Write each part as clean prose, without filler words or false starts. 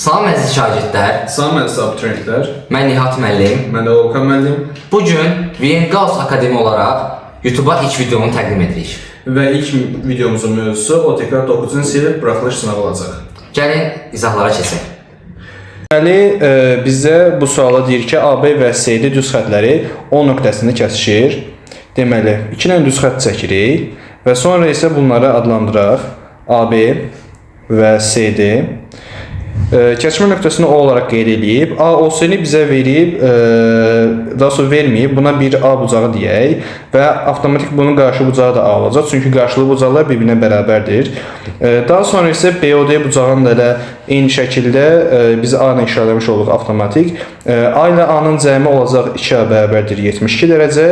Salam əziz şagirdlər, Salam əziz abituriyentlər, mən Nihat müəllim. mən də Volkan müəllim Bugün VN-Gauss Akademi olaraq YouTube'a ilk videonu təqdim edirik. və ilk videomuzun mövzusu OTK 9-cu sinif buraxılış sınavı olacaq. Gəlin izahlara keçək. Deməli, bizə bu suala deyir ki, AB və CD düz xətləri O nöqtəsində kəsişir. Deməli, 2 dənə düz xətt çəkirik və sonra isə bunları adlandıraq. AB və CD. Kəsişmə nöqtəsini O olaraq qeyd edib, AOC-ni bizə verib, daha sonra verməyib, buna bir A bucağı deyək və avtomatik bunun qarşı bucağı da A olacaq, çünki qarşılıqlı bucaqlar bir-birinə bərabərdir. Daha sonra isə BOD bucağını da elə eyni şəkildə biz A ilə işarələmiş olduq avtomatik. A ilə A-nın cəmi olacaq 2A bərabərdir 72 dərəcə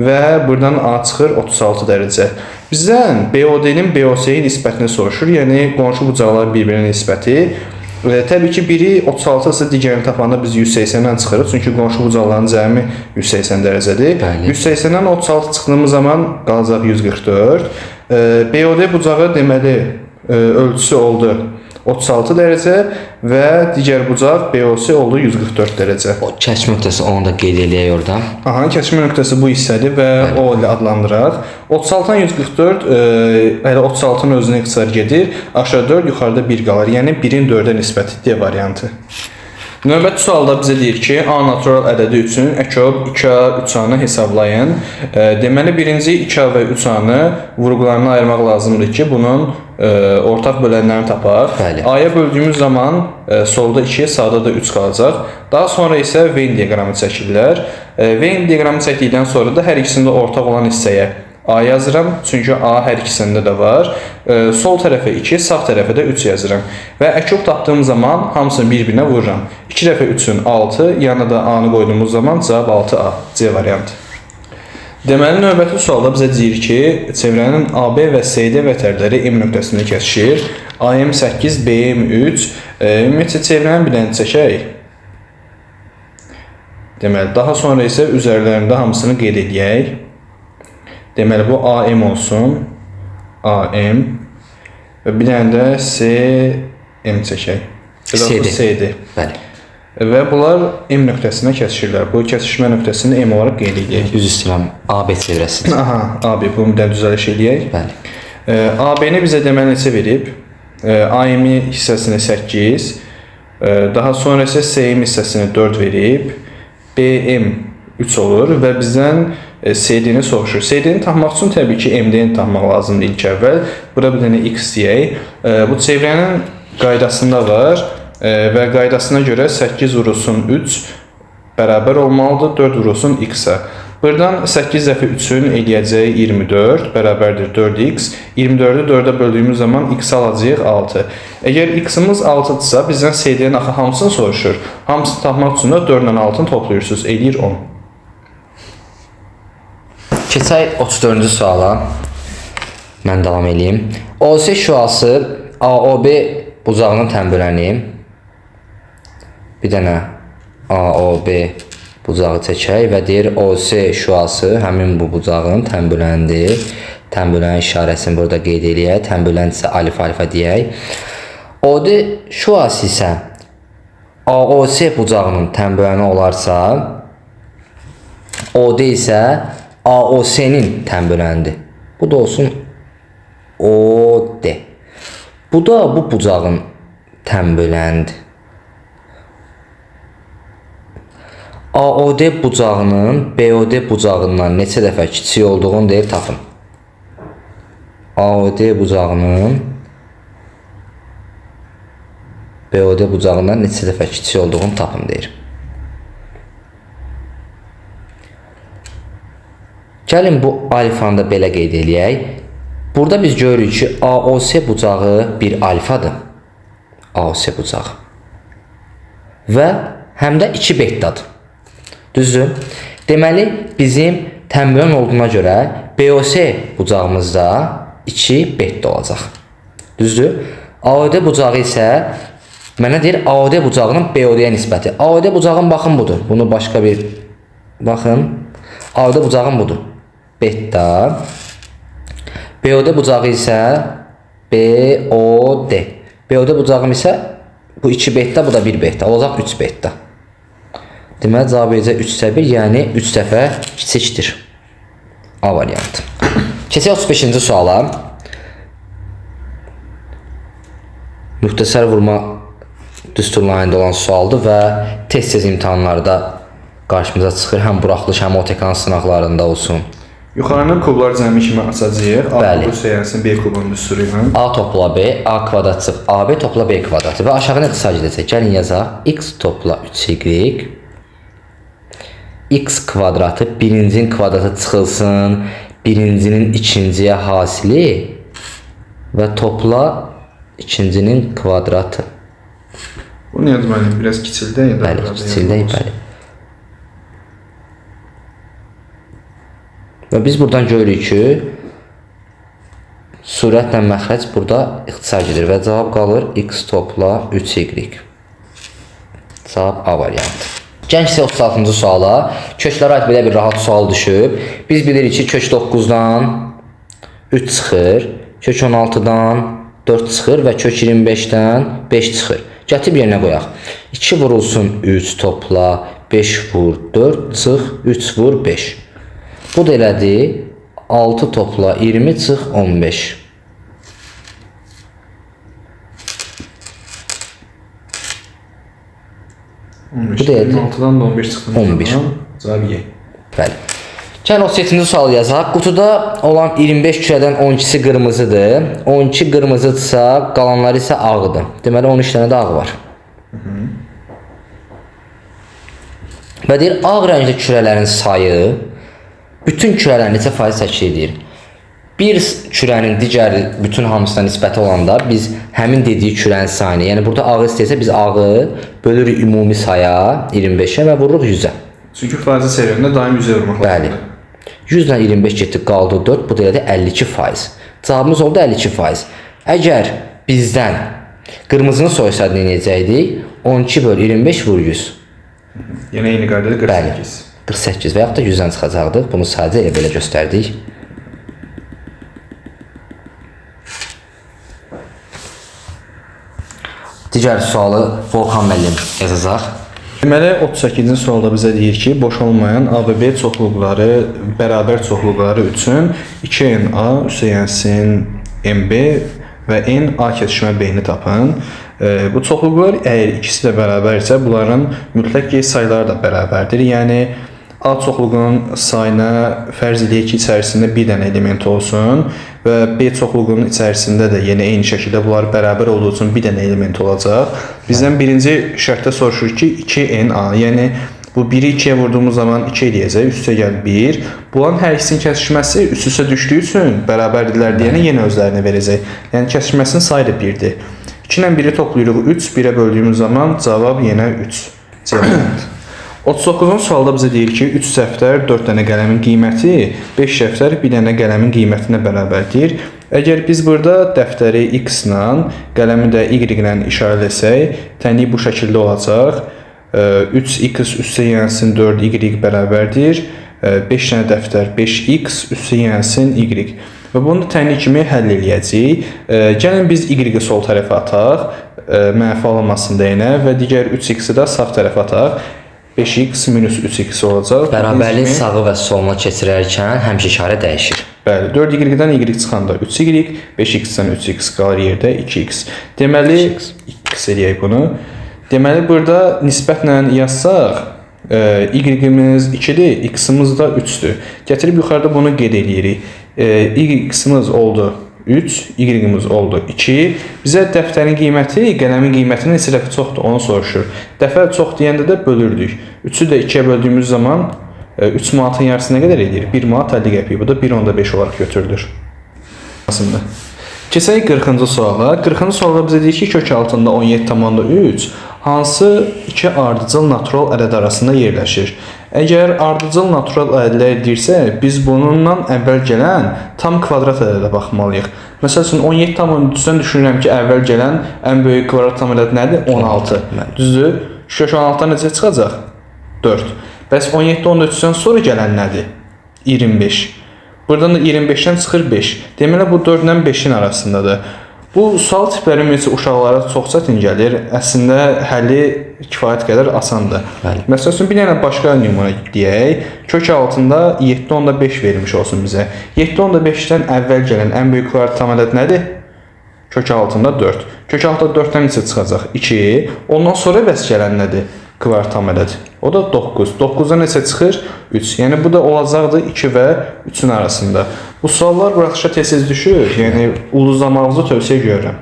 və buradan A çıxır 36 dərəcə. Bizdən BOD-nin BOC-yə nisbətini soruşur, yəni qonşu bucaqlar bir-birinə nisbəti. Təbii ki, biri 36 ise digərini tapanda biz 180-dən çıxırıq, çünki qonşu bucaqların cəmi 180 dərəcədir. 180-dən 36 çıxdığımız zaman qalacaq 144. BOD bucağı deməli ölçüsü oldu 36 dərəcə və digər bucaq BOC oldu 144 dərəcə. O kəsiş nöqtəsi onu da qeyd eləyək orada. Aha, kəsişmə nöqtəsi bu hissədir və O ilə adlandıraq. 36-dan 144, elə 36-nın özünə ixtisar gedir. Aşağı 4, yuxarıda 1 qalır. Yəni 1-in 4-ə nisbəti D variantı. Növbəti sualda bizə deyir ki, A natural ədədi üçün EKOB 2A 3A-nı hesablayın. Deməli, birinci 2A və 3A-nı vurğularına ayırmaq lazımdır ki, bunun ortaq bölənlərini tapaq. A-ya böldüyümüz zaman solda 2, sağda da 3 qalacaq. Daha sonra isə Venn diaqramı çəkirlər. Venn diaqramı çəkdikdən sonra da hər ikisində ortaq olan hissəyə A yazıram, çünki A hər ikisində də var. Sol tərəfə 2, sağ tərəfə də 3 yazıram. Və əkub tapdığım zaman hamısını bir-birinə vururam. 2 dəfə 3-ün 6, yanına da A-nı qoyduğumuz zaman cavab 6A, C variantı. Deməli, növbəti sualda bizə deyir ki, çevrənin AB və CD vətərləri M nöqtəsində kəsişir. AM 8, BM 3. Ümumiyyətlə, çevrənin bir dənə çəkək. Deməli, daha sonra isə üzərlərində hamısını qeyd edək. Deməli, bu AM olsun. AM. Və bir dənə də CM çəkək. CD. Bəli. Və bunlar M nöqtəsində kəsişirlər. Bu kəsişmə nöqtəsini M olaraq qeyd edək. Düz istəyirəm AB çevrəsi. Aha, AB. Bunu bir dənə düzəliş edək. Bəli. AB-ni bizə deməli neçə verib? AM-i hissəsini 8. Daha sonra isə CM hissəsini 4 verib. BM 3 olur və bizdən CD-ni soruşur. CD-ni tapmaq üçün təbii ki, MD-ni tapmaq lazımdır ilk əvvəl. Bura bir dənə X deyək. Bu çevrənin qaydasında var və qaydasına görə 8 vurulsun 3 bərabər olmalıdır 4 vurulsun X-ə. Buradan 8 dəfə 3-ün eləyəcəyi 24 bərabərdir 4X. 24-ü 4-ə böldüyümüz zaman X alacağıq 6. Əgər X-imiz 6-dırsa, bizdən CD-nin axı hamısını soruşur. Hamısını tapmaq üçün də 4 ilə 6-nı toplayırsınız, eləyir 10. Keçək 34-cü suala. Mən davam edeyim. OC şüası AOB bucağının tənböləni. Bir dənə AOB bucağı çəkək və deyir OC şüası həmin bu bucağın tənbölənidir. Tənbölən işarəsini burada qeyd edək. Tənbölən isə alfa deyək. OD şüası isə AOC bucağının tənböləni olarsa, OD isə AOC-nin tənbölənidir. Bu da olsun OD. Bu da bu bucağın tənbölənidir. AOD bucağının BOD bucağından neçə dəfə kiçik olduğunu deyir tapın. AOD bucağının BOD bucağından neçə dəfə kiçik olduğunu tapın deyir. Gəlin bu alfanı da belə qeyd eləyək. Burada biz görürük ki, AOC bucağı bir alfadır. AOC bucağı. Və həm də 2 betdadır. Düzdür? Deməli, bizim tənbölən olduğuna görə BOC bucağımızda 2 betdə olacaq. Düzdür? AOD bucağı isə mənə deyir AOD bucağının BOD-yə nisbəti. AOD bucağın baxın budur. Bunu başqa bir baxın. AOD bucağın budur. Beta. BOD bucağı isə BOD. BOD bucağım isə Bu 2 betdə, bu da 1 betdə. Olacaq 3 betdə. Deməli cavab verəcək 3/1, yəni 3 dəfə kiçikdir. A variantı. Keçək 35-ci suala. Müxtəsər vurma düsturlarında olan sualdır və test imtahanlarda qarşımıza çıxır. Həm buraxılış, həm OTK sınaqlarında olsun. Yuxarının kublar cəmi kimi açacağıq. A Bəli. kubu sayəsinin B kubunun düsturu ilə. A topla B, A kvadrat çıx AB topla B kvadratı və aşağıya qısaca edəcək. Gəlin yazaq. X topla 3y x kvadratı birincinin kvadratı çıxılsın. Birincinin ikinciyə hasili və topla ikincinin kvadratı. Bunu yazmalıyım. Biraz kiçildəyim. Bəli, kiçildəyik, bəli. Və biz buradan görürük ki, sürətlə məxrəc burada ixtisar gedir və cavab qalır x topla 3y. Cavab A variantı. Gəlin isə 36-cı suala. Köklərə aid belə bir rahat sual düşüb. Biz bilirik ki, kök 9-dan 3 çıxır, kök 16-dan 4 çıxır və kök 25-dən 5 çıxır. Gətirib yerinə qoyaq. 2 vurulsun 3 topla 5 vur 4 çıx 3 vur 5. Bu da elədi 6 topla 20 çıx 15. Bu da 6-dan da 15 çıxdı. 11. Cavab Y. Bəli. Gəlin 37-ci sual yazaq. Qutuda olan 25 kürədən 12-si qırmızıdır. 12 qırmızıdırsa, qalanları isə ağdır. Deməli 13 dənə də ağ var. Və deyir, ağ rəngli kürələrin sayı bütün kürələrin neçə faiz təşkil edir? Bir kürənin digəri bütün hamısına nisbəti olanda biz həmin dediyi kürənin sayını, yəni burada ağı istəyirsə biz ağı bölürük ümumi saya 25-ə və vururuq 100-ə. Çünki faizi seriyasında daim 100-ə vurmaq Bəli. 100 ilə 25 getdik, qaldı 4, bu da elədi 52%. Cavabımız oldu 52%. Əgər bizdən qırmızını soysaydı necəydik? 12 böl 25 vur 100. Yenə eyni qaydada 48. Bəli. 48 və yaxud da 100-dən çıxacaqdıq. Bunu sadəcə elə belə göstərdik. Digər sualı Volkan müəllim yazacaq. Deməli 38-ci sualda bizə deyir ki, boş olmayan A və B çoxluqları bərabər çoxluqları üçün 2n A üstəgəlsin MB və n A kəsişmə B-ni tapın. Bu çoxluqlar əgər ikisi də bərabərsə, bunların mütləq qeyd sayıları da bərabərdir. Yəni A çoxluğunun sayına fərz edək ki, içərisində bir dənə element olsun və B çoxluğunun içərisində də yenə eyni şəkildə bunlar bərabər olduğu üçün bir dənə element olacaq. Bizdən birinci şərtdə soruşur ki, 2NA, yəni bu 1-i 2-yə vurduğumuz zaman 2 eləyəcək, üstə gəl 1. Bunların hər ikisinin kəsişməsi üst-üstə düşdüyü üçün bərabərdirlər deyənə yenə özlərini verəcək. Yəni kəsişməsinin sayı da 1-dir. 2 ilə 1-i toplayırıq 3, 1-ə böldüyümüz zaman cavab yenə 3. Cavab. 39-cu sualda bizə deyir ki, 3 dəftər 4 dənə qələmin qiyməti 5 dəftər 1 dənə qələmin qiymətinə bərabərdir. Əgər biz burada dəftəri X ilə, qələmi də Y ilə işarələsək, tənlik bu şəkildə olacaq. 3x üstəgəlsin 4y bərabərdir. 5 dənə dəftər 5x üstəgəlsin y. Və bunu tənlik kimi həll eləyəcəyik. Gəlin biz y-i sol tərəfə ataq, mənfi alınmasın deyənə və digər 3x-i də sağ tərəfə ataq. 5x minus 3x olacaq. Bərabərlik sağı və soluna keçirərkən həmişə işarə dəyişir. Bəli, 4y-dən y çıxanda 3y, 5x-dən 3x qalır yerdə 2x. Deməli, x eləyək bunu. Deməli, burada nisbətlə yazsaq, y-imiz 2-dir, x-imiz da 3-dür. Gətirib yuxarıda bunu qeyd edirik. Y-imiz oldu 3, y-imiz oldu 2. Bizə dəftərin qiyməti, qələmin qiymətinin neçə dəfə çoxdur, onu soruşur. Dəfə çox deyəndə də bölürdük. 3-ü də 2-yə böldüyümüz zaman 3 manatın yarısı nə qədər edir? 1 manat 50 qəpik. Bu da 1.5 olaraq götürülür. Aslında. Keçək 40-cı suala. 40-cı sualda bizə deyir ki, kök altında 17,3 hansı iki ardıcıl natural ədəd arasında yerləşir? Əgər ardıcıl natural ədədlər deyirsə, biz bununla əvvəl gələn tam kvadrat ədədə baxmalıyıq. Məsəl üçün 17,3-dən düşünürəm ki, əvvəl gələn ən böyük kvadrat tam ədəd nədir? 16. Düzdür? Kök 16-dan necə çıxacaq? 4. Bəs 17,3-dən sonra gələn nədir? 25. Buradan da 25-dən çıxır 5. Deməli, bu 4 ilə 5-in arasındadır. Bu sual tipləri ümumiyyətlə uşaqlara çox çətin gəlir. Əslində həlli kifayət qədər asandır. Bəli. Məsəl üçün bir dənə başqa nümunə deyək. Kök altında 7.5 verilmiş olsun bizə. 7.5-dən əvvəl gələn ən böyük kvadrat ədəd nədir? Kök altında 4. Kök altında 4-dən neçə çıxacaq? 2. Ondan sonra bəs gələn nədir? Kvadrat ədəd. O da 9. 9-dan neçə çıxır? 3. Yəni bu da olacaqdı 2 və 3-ün arasında. Bu suallar buraxışa tez-tez düşür. Yəni ulduzlamağınızı tövsiyə görürəm.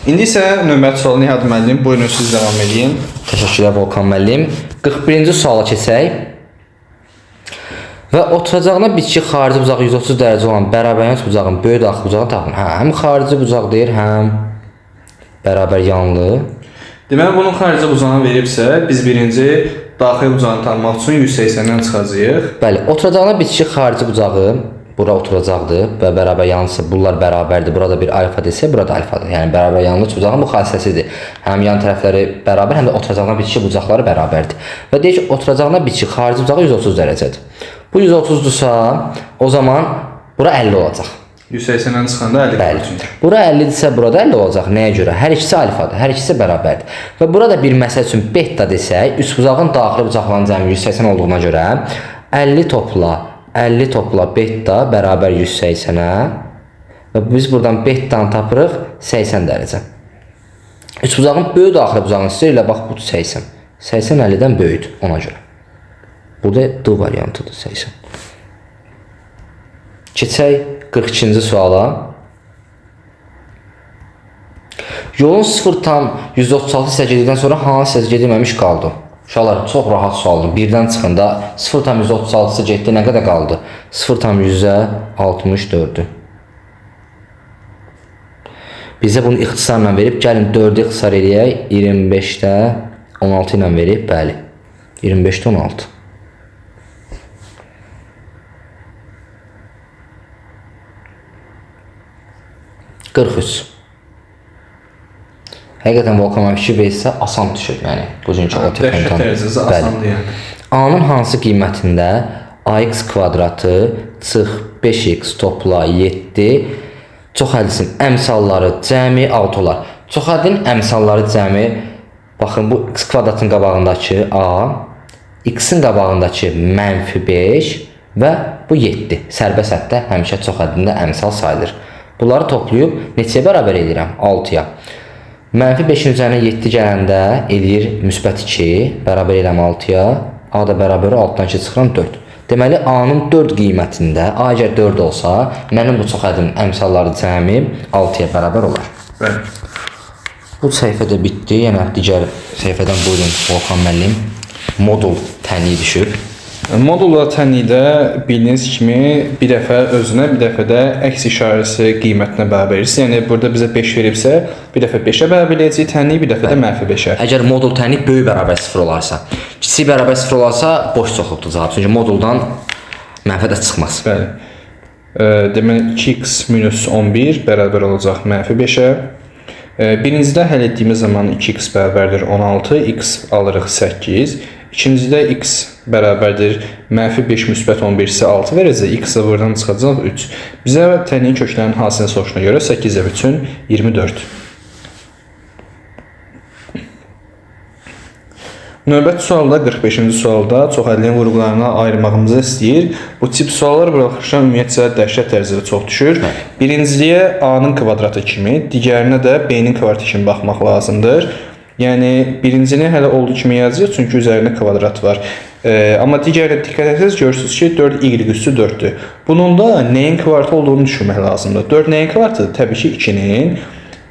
İndi isə növbəti sualı Nihat müəllim, buyurun siz davam edin. Təşəkkürlər Volkan müəllim. 41-ci suala keçək. Və oturacağına bitki xarici bucağı 130 dərəcə olan bərabəryanlı bucağın böyük daxil bucağını tapın. Həm xarici bucaq deyir, həm bərabər yanlı. Deməli, bunun xarici bucağını veribsə, biz birinci daxil bucağını tanımaq üçün 180-dən çıxacağıq. Bəli, oturacağına bitki xarici bucağı bura oturacaqdır və bərabər yanlısı bunlar bərabərdir. Burada bir alfa desə, burada alfadır. Yəni bərabər yanlı bucağın bu xassəsidir. Həm yan tərəfləri bərabər, həm də oturacağına bitki bucaqları bərabərdir. Və deyək ki, oturacağına bitki xarici bucağı 130 dərəcədir. Bu 130-dursa, o zaman bura 50 olacaq. 180-dən çıxanda 50 Bəli. Bura 50-dirsə, burada 50 olacaq. Nəyə görə? Hər ikisi alfadır, hər ikisi bərabərdir. Və burada bir məsəl üçün beta desək, üst bucağın daxili bucaqlarının cəmi 180 olduğuna görə 50 topla beta bərabər 180-ə və biz buradan betanı tapırıq 80 dərəcə. Üst bucağın böyük daxili bucağını istəyir, bax bu 80. 80 50-dən böyükdür ona görə. Bu da D variantıdır 80. Keçək 42-ci suala. Yolun 0,136 hissə gedikdən sonra hansı hissə gedilməmiş qaldı? Uşaqlar, çox rahat sualdır. Birdən çıxında 0,136-sı getdi, nə qədər qaldı? 0,164-dür. Bizə bunu ixtisarla verib, gəlin 4-ü ixtisar eləyək. 25-də 16 ilə verib, bəli. 25-də 16. Həqiqətən Volkan müəllim fikir versə asan düşür. Yəni bugünkü o texnikanın. Dəhşət asandır yəni. A-nın hansı qiymətində ax kvadratı çıx 5x topla 7 çoxhəddisin əmsalları cəmi 6 olar. Çoxhəddin əmsalları cəmi baxın bu x kvadratın qabağındakı a, x-in qabağındakı -5 və bu 7. Sərbəst həddə həmişə çoxhəddində əmsal sayılır. Bunları toplayıb neçəyə bərabər edirəm? 6-ya. -5-in üzərinə 7 gələndə eləyir müsbət 2, bərabər eləm 6-ya. A da bərabər 6-dan 2 çıxıram 4. Deməli, A-nın 4 qiymətində, A əgər 4 olsa, mənim bu çoxhədin əmsalları cəmi 6-ya bərabər olar. Bəli. Bu səhifədə bitdi. Yəni, digər səhifədən buyurun Volkan müəllim. Modul tənliyi düşüb. Modul və tənlikdə bildiyiniz kimi bir dəfə özünə, bir dəfə də əks işarəsi qiymətinə bərabər edir. Yəni burada bizə 5 veribsə, bir dəfə 5-ə bərabər eləyəcək tənliyi, bir dəfə də -5-ə. Əgər modul tənlik böyük bərabər 0 olarsa, kiçik bərabər 0 olarsa boş çoxluqdur cavab. Çünki moduldan mənfi də çıxmaz. Bəli. Deməli 2x minus 11 bərabər olacaq -5-ə. Birincidə həll etdiyimiz zaman 2x bərabərdir 16, x alırıq 8. İkincidə x bərabərdir -5 müsbət 11 isə 6 verəcək. X də buradan çıxacaq 3. Bizə tənliyin köklərinin hasilini soruşuna görə 8 ev üçün 24. Növbəti sualda 45-ci sualda çoxhəddilərin vurğularına ayırmağımızı istəyir. Bu tip suallar buraxışa ümumiyyətcə dəhşət dərəcədə çox düşür. Birinciliyə A-nın kvadratı kimi, digərinə də B-nin kvadratı kimi baxmaq lazımdır. Yəni birincini hələ olduğu kimi yazırıq çünki üzərində kvadrat var. Amma digərinə diqqət etsəniz görürsünüz ki 4y üstü 4-dür. Bunun da nəyin kvadratı olduğunu düşünmək lazımdır. 4 nəyin kvadratıdır? Təbii ki 2-nin.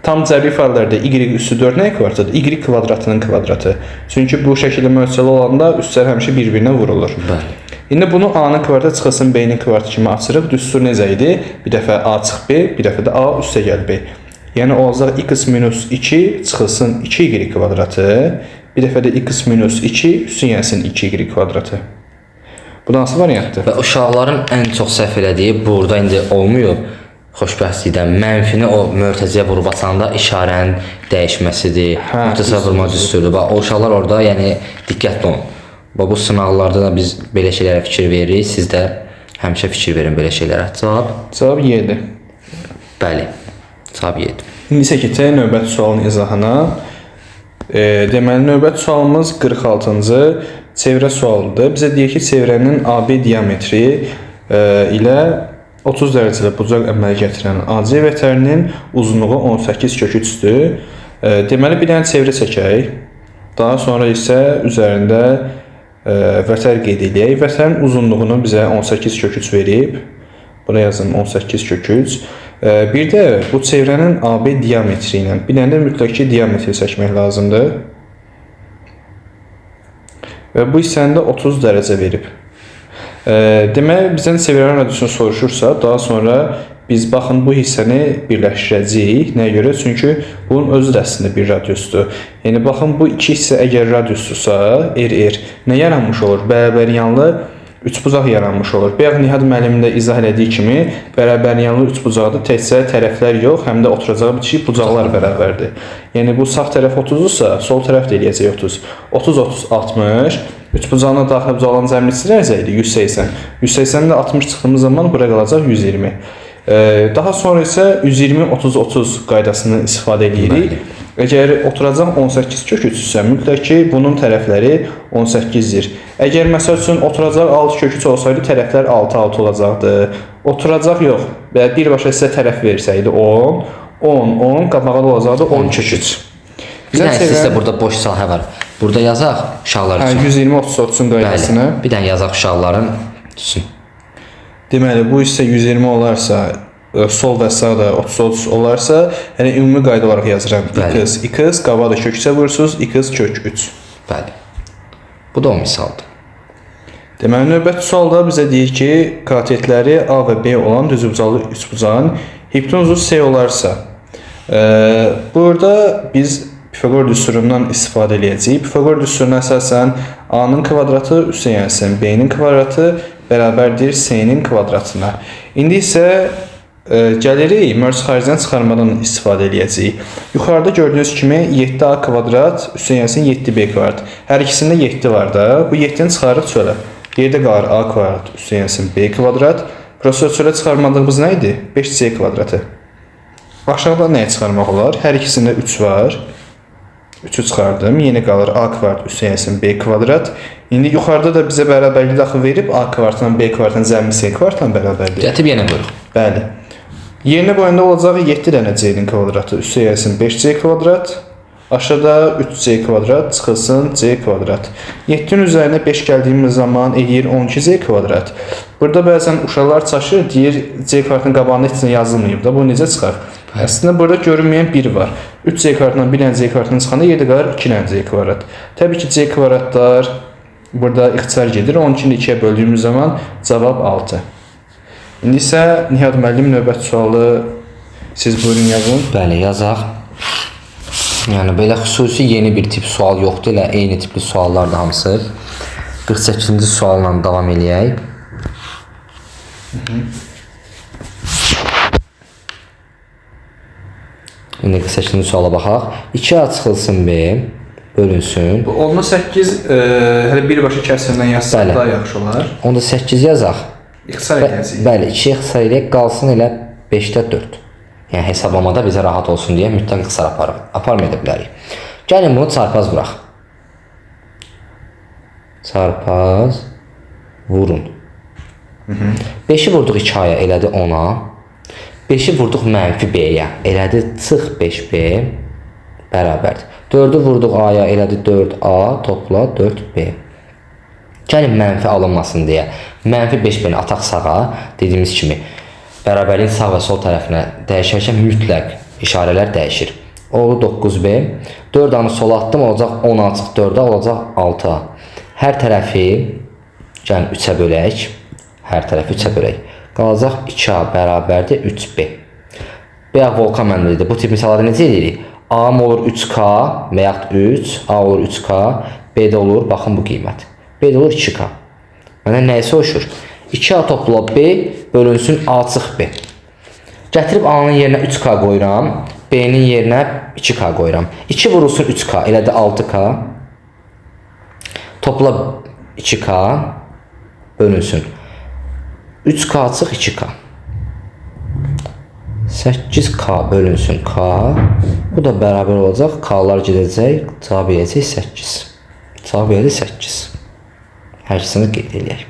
Tam cəbri ifadelərdə y üstü 4 nəyin kvadratıdır? Y kvadratının kvadratı. Çünki bu şəkildə mötərizəli olanda üstlər həmişə bir-birinə vurulur. Bəli. İndi bunu A-nın kvadratı çıxılsın B-nin kvadratı kimi açırıq. Düstur necə idi? Bir dəfə A çıx B, bir dəfə də A üstə gəl B. Yəni olacaq x minus 2 çıxılsın 2y kvadratı. Bir dəfə də x minus 2 üstün gəlsin 2y kvadratı. Bu da hansı variantdır? Və uşaqların ən çox səhv elədiyi burada indi olmuyor. Xoşbəxtlikdən mənfini o mötərizəyə vurub açanda işarənin dəyişməsidir. Mötərizə vurma düsturudur. Bax, o uşaqlar orada yəni diqqətli olun. Bax, bu sınaqlarda da biz belə şeylərə fikir veririk. Siz də həmişə fikir verin belə şeylərə. Cavab? Cavab Y-dir. Bəli. Tabii etdim. İndi isə keçək növbəti sualın izahına. Deməli, növbəti sualımız 46-cı çevrə sualıdır. Bizə deyir ki, çevrənin AB diametri ilə 30 dərəcəli bucaq əmələ gətirən AC vətərinin uzunluğu 18 kök 3-dür. Deməli, bir dənə çevrə çəkək. Daha sonra isə üzərində vətər qeyd edək. Vətərin uzunluğunu bizə 18 kök 3 verib. Buna yazın 18 kök 3. Bir də bu çevrənin AB diametri ilə bir dənə də mütləq ki, diametri çəkmək lazımdır. Və bu hissəni də 30 dərəcə verib. Deməli, bizdən çevrənin radiusunu soruşursa, daha sonra biz baxın bu hissəni birləşdirəcəyik. Nəyə görə? Çünki bunun özü də əslində bir radiusdur. Yəni baxın bu iki hissə əgər radiusdursa, nə yaranmış olur? Bərabəryanlı üçbucaq yaranmış olur. Bayaq Nihad müəllimin də izah elədiyi kimi, bərabəryanlı üçbucaqda təkcə tərəflər yox, həm də oturacağı bitişik bucaqlar bərabərdir. Yəni bu sağ tərəf 30-dursa, sol tərəf də eləyəcək 30. 30 30 60. Üçbucağına daxil bucaqların cəmlisi dərəcə idi 180. 180-də 60 çıxdığımız zaman bura qalacaq 120. Daha sonra isə 120 30 30 qaydasını istifadə edirik. Əgər oturacaq 18 kök 3-sə, mütləq ki, bunun tərəfləri 18-dir. Əgər məsəl üçün oturacaq 6 kök 3 olsaydı, tərəflər 6 6 olacaqdı. Oturacaq yox. Və birbaşa sizə tərəf versəydi 10 10 10 qabağa olacaqdı 10 kök 3. Bir dənə sizdə burada boş sahə var. Burada yazaq uşaqlar üçün. 120 30 30-un qaydasını. Bir dənə yazaq uşaqların üçün. Deməli, bu hissə 120 olarsa, sol və sağda 30-30 olarsa, yəni ümumi qayda olaraq yazıram. X qabağa da kök 3-ə vurursunuz, X kök 3. Bəli. Bu da o misaldır. Deməli, növbəti sualda bizə deyir ki, katetləri A və B olan düzbucaqlı üçbucağın hipotenuzu S olarsa, burada biz Pifaqor düsturundan istifadə edəcəyik. Pifaqor düsturuna əsasən A-nın kvadratı üstəgəlsin B-nin kvadratı bərabərdir S-nin kvadratına. İndi isə gəlirik mövzu xaricdən çıxarmadan istifadə edəcəyik. Yuxarıda gördüyünüz kimi 7A kvadrat üstəgəlsin 7B kvadrat. Hər ikisində 7 var da. Bu 7-ni çıxarıb çölə. Yerdə qalır A kvadrat üstəgəlsin B kvadrat. Burası çölə çıxarmadığımız nə idi? 5C kvadratı. Aşağıda nəyə çıxarmaq olar? Hər ikisində 3 var. 3'ü çıxardım. Yeni qalır A kvadrat üstəgəlsin B kvadrat. İndi yuxarıda da bizə bərabərlik daxil verib A kvadratla B kvadratın cəmi C kvadratla bərabərdir. Gətirib yenə qoyuruq. Bəli. Yerinə boyunda olacaq 7 dənə C-nin kvadratı üstəgəlsin 5C kvadrat. Aşağıda 3C kvadrat çıxılsın C kvadrat. 7-nin üzərinə 5 gəldiyimiz zaman eləyir 12C kvadrat. Burada bəzən uşaqlar çaşır, deyir C kvadratın qabağında heç nə yazılmayıb da. Bu necə çıxar? Əslində burada görünməyən 1 var. 3C kvadratdan 1 dənə C kvadratdan çıxanda yerdə qalır 2 dənə C kvadrat. Təbii ki, C kvadratlar burada ixtisar gedir. 12-ni 2-yə böldüyümüz zaman cavab 6. İndi isə Nihad müəllim növbəti sualı siz buyurun yazın. Bəli, yazaq. Yəni belə xüsusi yeni bir tip sual yoxdur, elə eyni tipli suallar da hamısı. 48-ci sualla davam eləyək. İndi 48-ci suala baxaq. 2A çıxılsın B bölünsün. Bu 18 hələ birbaşa kəsrdən yazsaq daha yaxşı olar. Onda 8 yazaq. İxtisar edəcəyik. Bəli, 2-yə ixtisar edək, qalsın elə 5-də 4. Yəni hesablamada bizə rahat olsun deyə mütləq ixtisar aparmaya bilərik. Gəlin bunu çarpaz vuraq. Çarpaz vurun. 5-i vurduq 2A-ya, elədi 10-a. 5-i vurduq mənfi B-yə, elədi çıx 5B bərabərdir. 4-ü vurduq A-ya, elədi 4A, topla 4B. Gəlin mənfi alınmasın deyə mənfi 5B-ni ataq sağa, dediyimiz kimi bərabərliyin sağ və sol tərəfinə dəyişərkən mütləq işarələr dəyişir. Oldu 9B. 4A-nı sola atdım, olacaq 10 açıq 4A, olacaq 6A. Hər tərəfi gəlin 3-ə bölək. Hər tərəfi 3-ə bölək. Qalacaq 2A bərabərdir 3B. Bayaq Volkan müəllim dedi. Bu tip misalları necə edirik? A olur 3K və yaxud 3, A olur 3K, B-də olur, baxın bu qiymət. B-də olur 2K. Mənə nəyi soruşur? 2A topla B bölünsün A çıx B. Gətirib A-nın yerinə 3K qoyuram, B-nin yerinə 2K qoyuram. 2 vurulsun 3K, elədi 6K. Topla 2K bölünsün 3K çıx 2K. 8K bölünsün K. Bu da bərabər olacaq. K'lar gedəcək. Cavab eləyəcək 8. Cavab eləyəcək 8. Hər ikisini qeyd eləyək.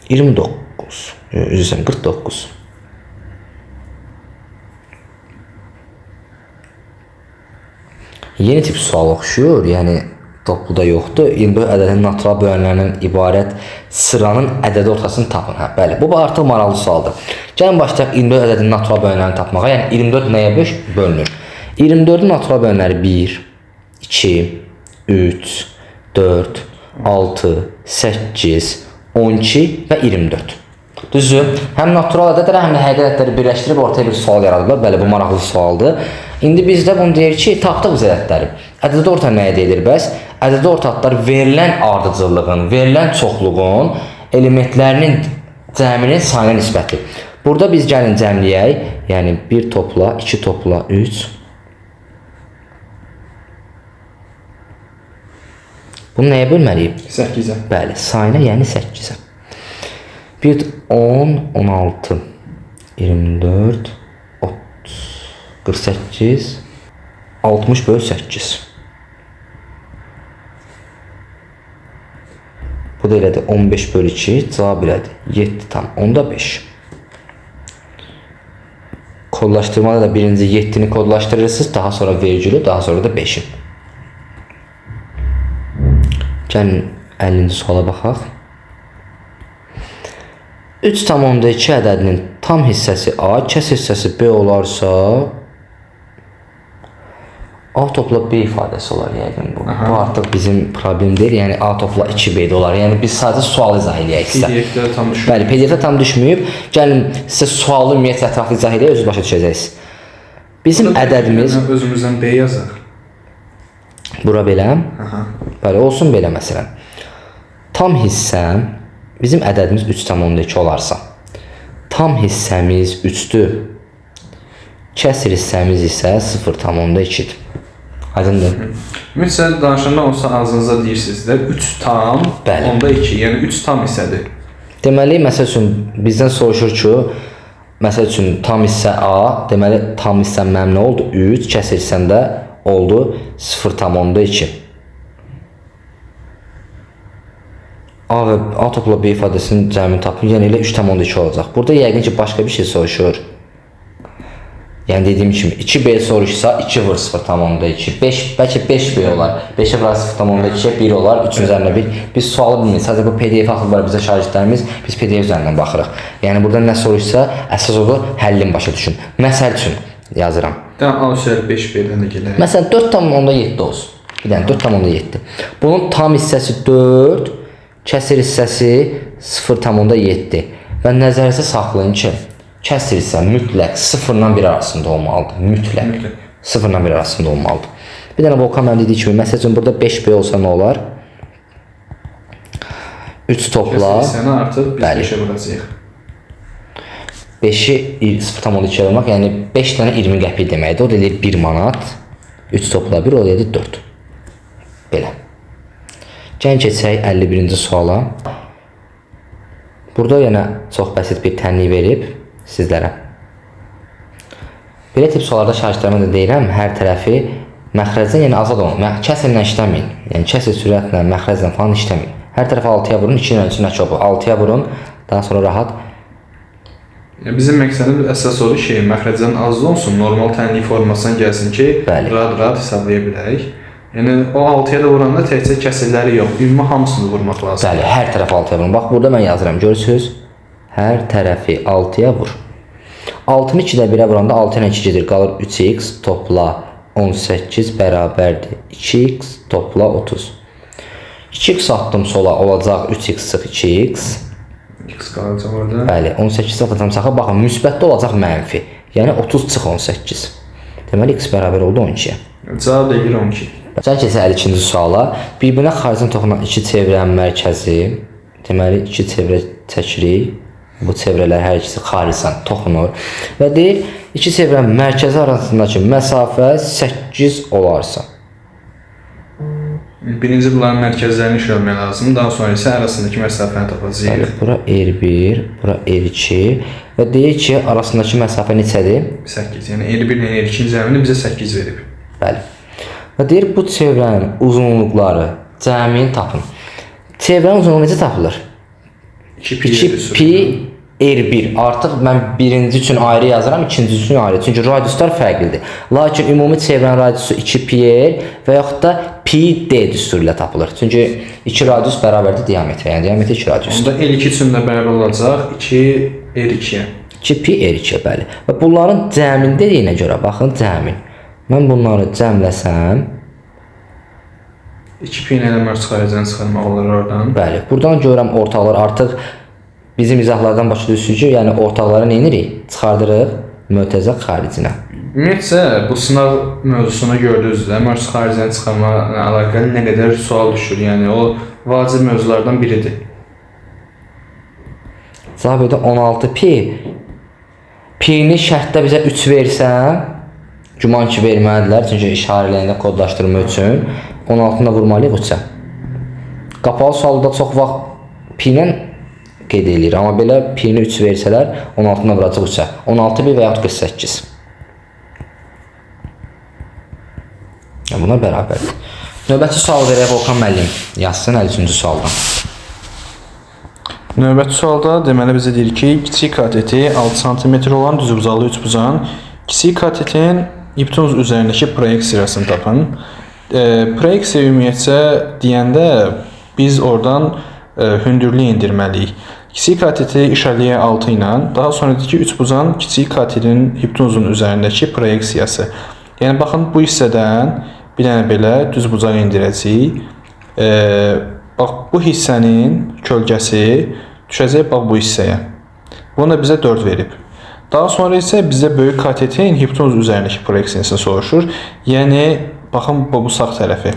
29. Üzrəm 49. Yeni tip sual oxşuyur. Yəni topluda yoxdur. 24 ədədin natural bölənlərindən ibarət sıranın ədədi ortasını tapın. Hə, bəli. Bu artıq maraqlı sualdır. Gəlin başlayaq 24 ədədin natural bölənlərini tapmağa. Yəni 24 nəyə bölünür? 24-ün natural bölənləri 1, 2, 3, 4, 6, 8, 12 və 24. Düzdür? Həm natural ədədləri, həm də həqiqi ədədləri birləşdirib ortaya bir sual yaradıblar. Bəli, bu maraqlı sualdır. İndi bizdə bunu deyir ki, tapdıq biz ədədləri. Ədədi orta nəyə deyilir bəs? Ədədi orta adlar verilən ardıcıllığın, verilən çoxluğun elementlərinin cəminin sayına nisbəti. Burada biz gəlin cəmləyək. Yəni 1 topla, 2 topla, 3. Bunu nəyə bölməliyik? 8-ə. Bəli, sayına, yəni 8-ə. 1, 10, 16, 24, 30, 48, 60 bölü 8. Bu da elədir 15 bölü 2, cavab elədir 7 tam, onda 5. Kodlaşdırmada da birinci 7'ni kodlaşdırırsınız, daha sonra vergülü, daha sonra da 5'i. Gəlin 50-ci suala baxaq. 3,2 ədədinin tam hissəsi A, kəs hissəsi B olarsa A topla B ifadəsi olar yəqin bu. Bu artıq bizim problem deyil. Yəni A topla 2B də olar. Yəni biz sadəcə sual izah eləyək sizə. PDF-də tam düşməyib. Bəli, PDF-də tam düşməyib. Gəlin sizə sualı ümumiyyətlə ətraflı izah eləyək, özünüz başa düşəcəksiniz. Bizim ədədimiz özümüzdən B yazaq. Bura belə. Bəli, olsun belə məsələn. Tam hissəm bizim ədədimiz 3,2 olarsa, tam hissəmiz 3'dür. Kəsr hissəmiz isə 0,2'dir. Aydındır? Ümumiyyətlə danışanda olsa ağzınıza deyirsiniz də 3 tam, Bəli. onda 2, yəni 3 tam hissədir. Deməli, məsəl üçün bizdən soruşur ki, məsəl üçün tam hissə A, deməli tam hissə mənim nə oldu? 3, kəsr hissəndə oldu 0,2. A və A topla B ifadəsinin cəmini tapın, yəni elə 3,2 olacaq. Burada yəqin ki, başqa bir şey soruşur. Yəni dediyim kimi 2B soruşsa 2 vur 0,2, 5, bəlkə 5B olar. 5'e vur 0,2, 1 olar, 3'ün üzərində 1. Biz sualı bilmirik. Sadəcə bu PDF axıblar bizə şagirdlərimiz, biz PDF üzərindən baxırıq. Yəni burada nə soruşsa, əsas odur həllin başa düşün. Məsəl üçün yazıram. A üzəri 5B-dən də gələr. Məsələn 4,7 olsun. Bir dənə 4,7. Bunun tam hissəsi 4, kəsr hissəsi 0,7 və nəzərinizə saxlayın ki, kəsr hissə mütləq 0 ilə 1 arasında olmalıdır. Mütləq 0 ilə 1 arasında olmalıdır. Bir dənə Volkan mənim dediyi kimi, məsəl üçün burada 5B olsa nə olar? 3 topla. Kəsr hissəni artıq biz 5'ə vuracağıq. 5'i 0,2 vurmaq, yəni 5 dənə 20 qəpik deməkdir. O da eləyir 1 manat. 3 topla 1, o da eləyir 4. Belə. Gəlin keçək 51-ci suala. Burada yenə çox bəsit bir tənlik verib sizlərə. Belə tip suallarda şagirdlərimə də deyirəm, hər tərəfi məxrəcdən, yəni azad olun. Kəsrlə işləməyin. Yəni kəsr sürətlə, məxrəclə falan işləməyin. Hər tərəfi 6'ya vurun, 2 ilə içinə çoxu. 6'ya vurun, daha sonra rahat. Bizim məqsədimiz əsas odur ki, məxrəcdən az olsun, normal tənlik formasına gəlsin ki, rahat hesablaya bilək. Yəni o 6'ya da vuranda təkcə kəsirləri yox, ümumi hamısını vurmaq lazım. Bəli, hər tərəfi 6'ya vurun. Bax, burada mən yazıram, görürsünüz? Hər tərəfi 6'ya vur. 6'nı 2-də 1'ə vuranda 6 ilə 2 gedir, qalır 3x topla 18 bərabərdir 2x topla 30. 2x atdım sola, olacaq 3x sıx 2x. X qalacaq orada. Bəli, 18 atacam sağa, baxın, müsbətdə olacaq mənfi. Yəni 30 çıx 18. Deməli, x bərabər oldu 12'yə. Cavab deyir 12. Gəlin keçək 52-ci suala. Bir-birinə xaricdən toxunan iki çevrənin mərkəzi, deməli 2 çevrə çəkirik. Bu çevrələr hər ikisi xaricdən toxunur və deyir, iki çevrənin mərkəzi arasındakı məsafə 8 olarsa. Birinci bunların mərkəzlərini işləmək lazımdır. Daha sonra isə arasındakı məsafəni tapacağıq. Bəli, bura R1, bura R2 və deyir ki, arasındakı məsafə neçədir? 8. Yəni R1 ilə R2-nin cəmini bizə 8 verib. Bəli. Və deyir bu çevrənin uzunluqları cəmini tapın. Çevrənin uzunluğu necə tapılır? 2pi R1. Artıq mən birinci üçün ayrı yazıram, ikinci üçün ayrı. Çünki radiuslar fərqlidir. Lakin ümumi çevrənin radiusu 2πr və yaxud da pi d düsturu ilə tapılır. Çünki 2 radius bərabərdir diametrə. Yəni diametr 2 radiusdur. Onda L2 üçün də bərabər olacaq 2R2-yə. 2pi R2 bəli. Və bunların cəmin dediyinə görə baxın cəmin. Mən bunları cəmləsəm 2pi ilə eləmək çıxaracağını çıxarmaq olar oradan. bəli. Buradan görürəm ortaqlar artıq bizim izahlardan başa düşürük ki, yəni ortaqları nə edirik? Çıxardırıq mötəzə xaricinə. Ümumiyyətcə bu sınaq mövzusunu gördünüz də, mövzu xaricinə çıxarma ilə əlaqəli nə qədər sual düşür. Yəni o vacib mövzulardan biridir. Cavab edə 16pi. Pi-ni şərtdə bizə 3 versəm, güman ki verməlidirlər, çünki işarələyəndə kodlaşdırma üçün 16-da vurmalıyıq 3-ə. Qapalı sualda çox vaxt pi-lə qeyd edir, amma belə pi-ni 3 versələr 16-da vuracaq 3-ə. 16pi və yaxud 48. Bunlar bərabərdir. Növbəti sual verək Volkan müəllim yazsın 53-cü sualdan. Növbəti sualda deməli bizə deyir ki, kiçik kateti 6 sm olan düzbucaqlı üçbucağın kiçik katetin hipotenuz üzərindəki proyeksiyasını tapın. Proyeksiya ümumiyyətcə deyəndə biz oradan hündürlük endirməliyik. Kiçik kateti işarəliyə 6 ilə, daha sonradakı üçbucağın kiçik katetin hipotenuzun üzərindəki proyeksiyası. Yəni baxın bu hissədən bir dənə belə düzbucaq endirəcəyik. Bax bu hissənin kölgəsi düşəcək bax bu hissəyə. Bunu da bizə 4 verib. Daha sonra isə bizə böyük katetin hipotenuz üzərindəki proyeksiyasını soruşur. Yəni baxın bu sağ tərəfi.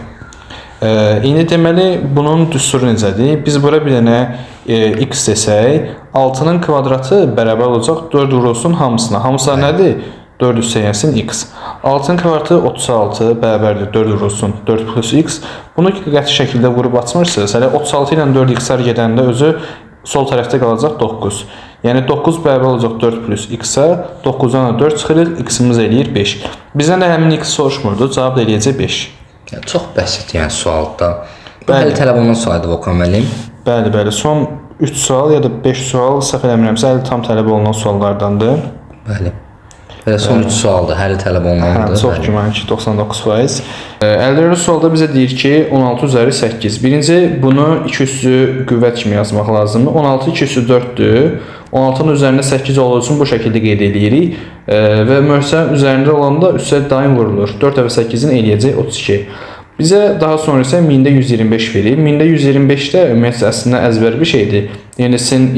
İndi deməli bunun düsturu necədir? Biz bura bir dənə x desək, 6-nın kvadratı bərabər olacaq 4 vurulsun hamısına. Hamısı nədir? 4 üstəyənsin x. 6-nın kvadratı 36 bərabərdir 4 vurulsun 4 plus x. Bunu qəti şəkildə vurub açmırsınız. Hələ 36 ilə 4x-lər gedəndə özü sol tərəfdə qalacaq 9. Yəni 9 bərabər olacaq 4 plus x-ə. 9-dan 4 çıxırıq, x-imiz eləyir 5. Bizdən də həmin x soruşmurdu, cavab da eləyəcək 5. Yəni, çox bəsit yəni sualda. Bu hələ tələb olunan sualdır Volkan müəllim. Bəli, bəli. Son 3 sual ya da 5 sual səhv eləmirəmsə hələ tam tələb olunan suallardandır. Bəli. Belə son 3 sualdır, hələ tələb olunandır. Çox güman ki 99%. 54 sualda bizə deyir ki 16 üzəri 8. Birinci bunu 2 üstü qüvvət kimi yazmaq lazımdır. 16 2 üstü 4-dür. 16-nın üzərində 8 olduğu üçün bu şəkildə qeyd edirik. Və möhsənin üzərində olanda üstə daim vurulur. 4 və 8-in eləyəcək 32. Bizə daha sonra isə 1000-də 125 verir. 1000-də 125-də ümumiyyətlə əslində əzbər bir şeydir. Yəni sizin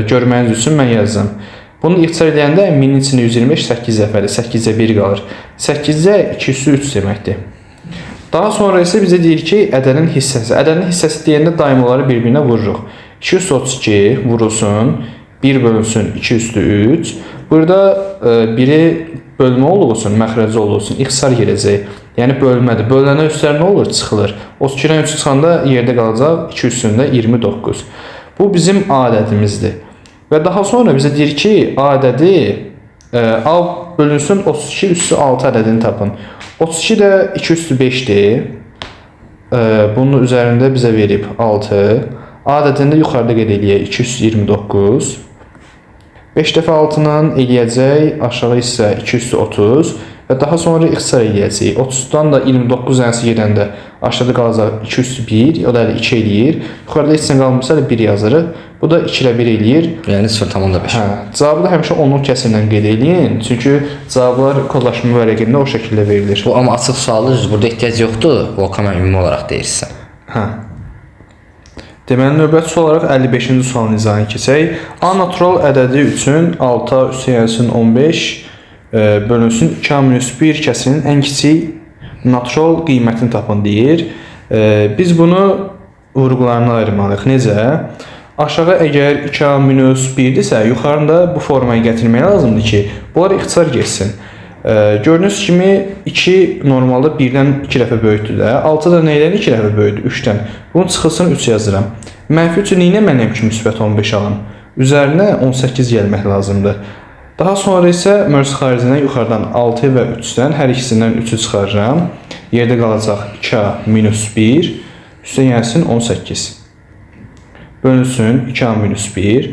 görməyiniz üçün mən yazdım. Bunu ixtisar edəndə 1000-in içində 125 8 dəfədir. 8-ə 1 qalır. 8-ə 2 üstü 3 deməkdir. Daha sonra isə bizə deyir ki, ədədin hissəsi. Ədədin hissəsi deyəndə daim onları bir-birinə vururuq. 2 üstü 32 vurulsun, 1 bölünsün 2 üstü 3. Burada biri bölmə olduğu üçün, məxrəci olduğu üçün ixtisar gələcək. Yəni bölmədir. Bölünən üstlər nə olur? Çıxılır. 32-dən 3 çıxanda yerdə qalacaq 2 üstündə 29. Bu bizim A ədədimizdir. Və daha sonra bizə deyir ki, A ədədi A bölünsün 32 üstü 6 ədədini tapın. 32 də 2 üstü 5-dir. Bunun üzərində bizə verib 6. A ədədində yuxarıda qeyd eləyək 2 üstü 29. 5 dəfə 6-nın eləyəcək aşağı isə 2 üstü 30. Və daha sonra ixtisar eləyəcək. 30-dan da 29 dənəsi gedəndə aşağıda qalacaq 2 üstü 1, o da 2 eləyir. Yuxarıda heç nə qalmırsa 1 yazırıq. Bu da 2 ilə 1 eləyir. Yəni 0,5. Cavabı da həmişə onluq kəsrlə qeyd eləyin. Çünki cavablar kodlaşma vərəqində o şəkildə verilir. Bu amma açıq sualdır, burada ehtiyac yoxdur. Volkan ümumi olaraq deyirsən. Deməli, növbəti sual olaraq 55-ci sualın izahını keçək. A natural ədədi üçün 6 üstəyənsin 15 bölünsün 2-1 kəsinin ən kiçik natural qiymətini tapın deyir. Biz bunu vurğularına ayırmalıyıq. Necə? Aşağı əgər 2-1-dirsə, yuxarında bu formaya gətirmək lazımdır ki, bunlar ixtisar geçsin. Gördüyünüz kimi 2 normalda 1-dən 2 dəfə böyükdür də. 6 da neydən 2 dəfə böyükdür? 3-dən. Bunun çıxılsın 3 yazıram. -3 üçün nə mənəm ki müsbət 15 alım? Üzərinə 18 gəlmək lazımdır. Daha sonra isə mövzu xaricindən yuxarıdan 6 və 3-dən hər ikisindən 3-ü çıxarıram. Yerdə qalacaq 2a minus 1 üstə gəlsin 18. Bölünsün 2a minus 1.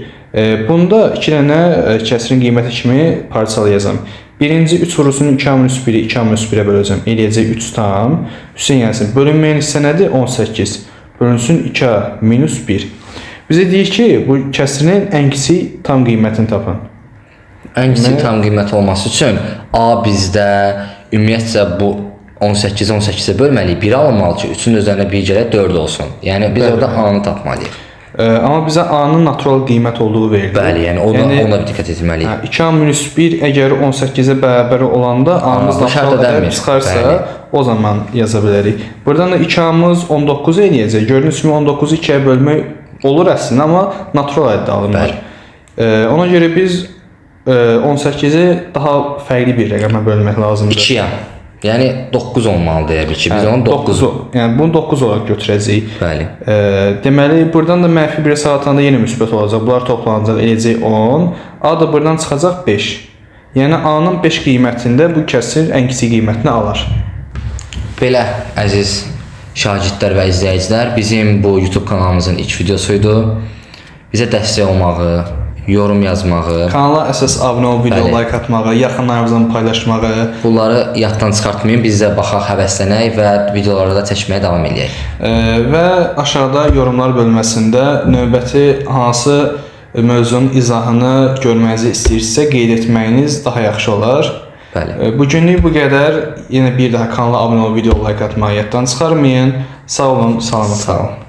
Bunda 2 dənə kəsrin qiyməti kimi parçalayacağam. Birinci 3 vurulsun 2a minus 1-i 2a minus 1-ə böləcəm. Eləyəcək 3 tam. Üstə gəlsin. Bölünməyən hissə nədir? 18. Bölünsün 2a minus 1. Bizə deyir ki, bu kəsrinin ən kiçik tam qiymətini tapın. Ən kiçik tam qiymət olması üçün A bizdə ümumiyyətcə bu 18-18-ə bölməliyik. 1 alınmalı ki, 3-ün üzərinə 1 gələ 4 olsun. Yəni biz orada A-nı tapmalıyıq. Amma bizə A-nın natural qiymət olduğu verilir. Bəli, yəni ona bir diqqət etməliyik. 2A minus 1 əgər 18-ə bərabər olanda A-mız natural ədəd çıxarsa, o zaman yaza bilərik. Buradan da 2A-mız 19 eləyəcək. Gördüyünüz kimi 19-u 2-yə bölmək olur əslində, amma natural ədəd alınır. Ona görə biz 18-i daha fərqli bir rəqəmə bölmək lazımdır. 2-yə. Yəni 9 olmalı deyə bil ki, biz onu 9. Yəni bunu 9 olaraq götürəcəyik. Bəli. Deməli, buradan da mənfi 1-ə sağlatanda yenə müsbət olacaq. Bunlar toplanacaq, eləyəcək 10. A da buradan çıxacaq 5. Yəni A-nın 5 qiymətində bu kəsr ən kiçik qiymətini alar. Belə əziz şagirdlər və izləyicilər, bizim bu YouTube kanalımızın ilk videosuydu. Bizə dəstək olmağı, yorum yazmağı, kanala əsas abunə olub, video like atmağı, yaxınlarınızla paylaşmağı, bunları yaddan çıxartmayın. Biz də baxaq, həvəslənək və videoları da çəkməyə davam edək. Və aşağıda yorumlar bölməsində növbəti hansı mövzunun izahını görmənizi istəyirsinizsə qeyd etməyiniz daha yaxşı olar. Bəli. Bu günlük bu qədər. Yenə bir daha kanala abunə olub, video like atmağı yaddan çıxarmayın. Sağ olun, salamat qalın.